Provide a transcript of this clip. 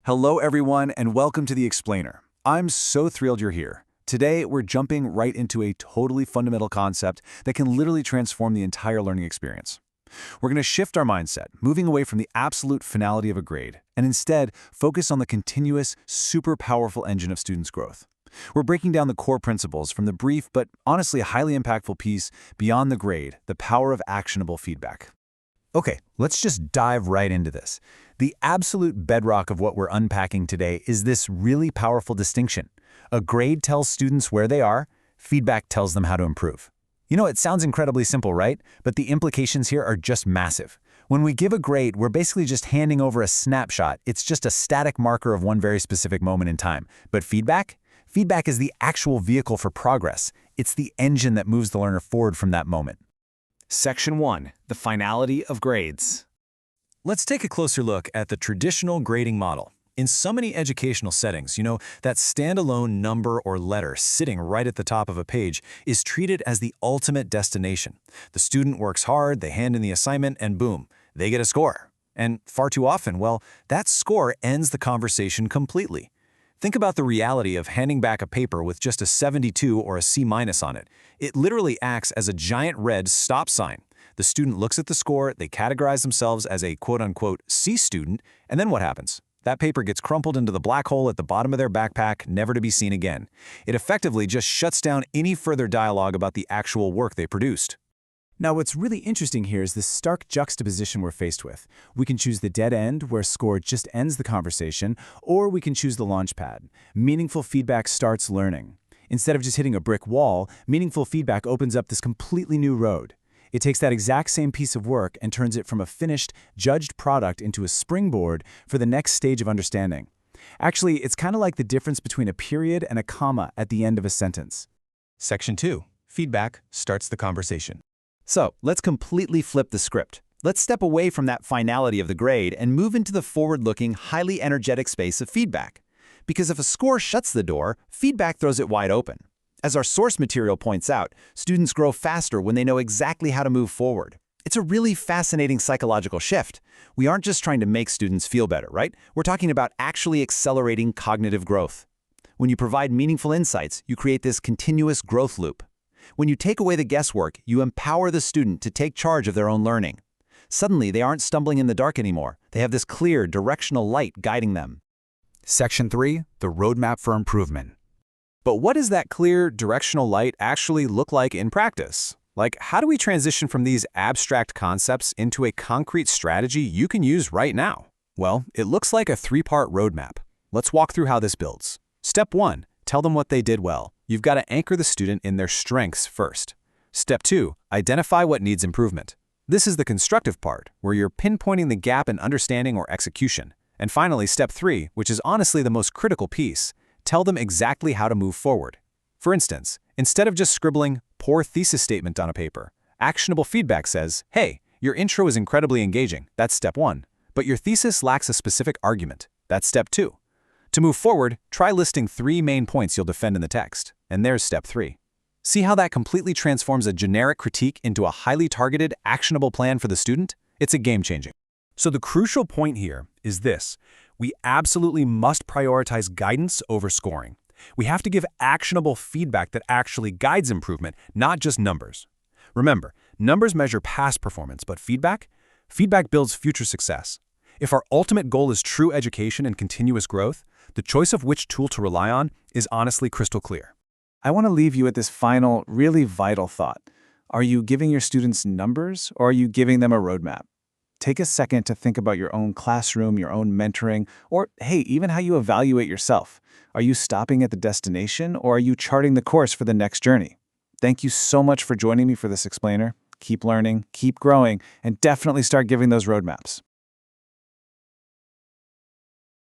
Hello everyone and welcome to The Explainer. I'm so thrilled you're here. Today we're jumping right into a totally fundamental concept that can literally transform the entire learning experience. We're going to shift our mindset, moving away from the absolute finality of a grade, and instead focus on the continuous, super powerful engine of students' growth. We're breaking down the core principles from the brief but honestly highly impactful piece Beyond the Grade, the power of actionable feedback. Okay, let's just dive right into this. The absolute bedrock of what we're unpacking today is this really powerful distinction. A grade tells students where they are, feedback tells them how to improve. You know, it sounds incredibly simple, right? But the implications here are just massive. When we give a grade, we're basically just handing over a snapshot. It's just a static marker of one very specific moment in time. But feedback? Feedback is the actual vehicle for progress. It's the engine that moves the learner forward from that moment. Section 1. The Finality of Grades. Let's take a closer look at the traditional grading model. In so many educational settings, that standalone number or letter sitting right at the top of a page is treated as the ultimate destination. The student works hard, they hand in the assignment, and boom, they get a score. And far too often, that score ends the conversation completely. Think about the reality of handing back a paper with just a 72 or a C- on it. It literally acts as a giant red stop sign. The student looks at the score, they categorize themselves as a quote-unquote C student, and then what happens? That paper gets crumpled into the black hole at the bottom of their backpack, never to be seen again. It effectively just shuts down any further dialogue about the actual work they produced. Now, what's really interesting here is the stark juxtaposition we're faced with. We can choose the dead end, where score just ends the conversation, or we can choose the launch pad. Meaningful feedback starts learning. Instead of just hitting a brick wall, meaningful feedback opens up this completely new road. It takes that exact same piece of work and turns it from a finished, judged product into a springboard for the next stage of understanding. Actually, it's kind of like the difference between a period and a comma at the end of a sentence. Section 2. Feedback starts the conversation. So, let's completely flip the script. Let's step away from that finality of the grade and move into the forward-looking, highly energetic space of feedback. Because if a score shuts the door, feedback throws it wide open. As our source material points out, students grow faster when they know exactly how to move forward. It's a really fascinating psychological shift. We aren't just trying to make students feel better, right? We're talking about actually accelerating cognitive growth. When you provide meaningful insights, you create this continuous growth loop. When you take away the guesswork, you empower the student to take charge of their own learning. Suddenly, they aren't stumbling in the dark anymore. They have this clear, directional light guiding them. Section 3. The Roadmap for Improvement. But what does that clear, directional light actually look like in practice? Like, how do we transition from these abstract concepts into a concrete strategy you can use right now? Well, it looks like a three-part roadmap. Let's walk through how this builds. Step 1. Tell them what they did well. You've got to anchor the student in their strengths first. Step 2. Identify what needs improvement. This is the constructive part, where you're pinpointing the gap in understanding or execution. And finally, Step 3, which is honestly the most critical piece, tell them exactly how to move forward. For instance, instead of just scribbling poor thesis statement on a paper, actionable feedback says, hey, your intro is incredibly engaging, that's Step 1, but your thesis lacks a specific argument, that's Step 2. To move forward, try listing 3 main points you'll defend in the text, and there's Step 3. See how that completely transforms a generic critique into a highly targeted, actionable plan for the student? It's a game-changing. So the crucial point here is this. We absolutely must prioritize guidance over scoring. We have to give actionable feedback that actually guides improvement, not just numbers. Remember, numbers measure past performance, but feedback builds future success. If our ultimate goal is true education and continuous growth, the choice of which tool to rely on is honestly crystal clear. I want to leave you with this final, really vital thought. Are you giving your students numbers, or are you giving them a roadmap? Take a second to think about your own classroom, your own mentoring, or, hey, even how you evaluate yourself. Are you stopping at the destination, or are you charting the course for the next journey? Thank you so much for joining me for this explainer. Keep learning, keep growing, and definitely start giving those roadmaps.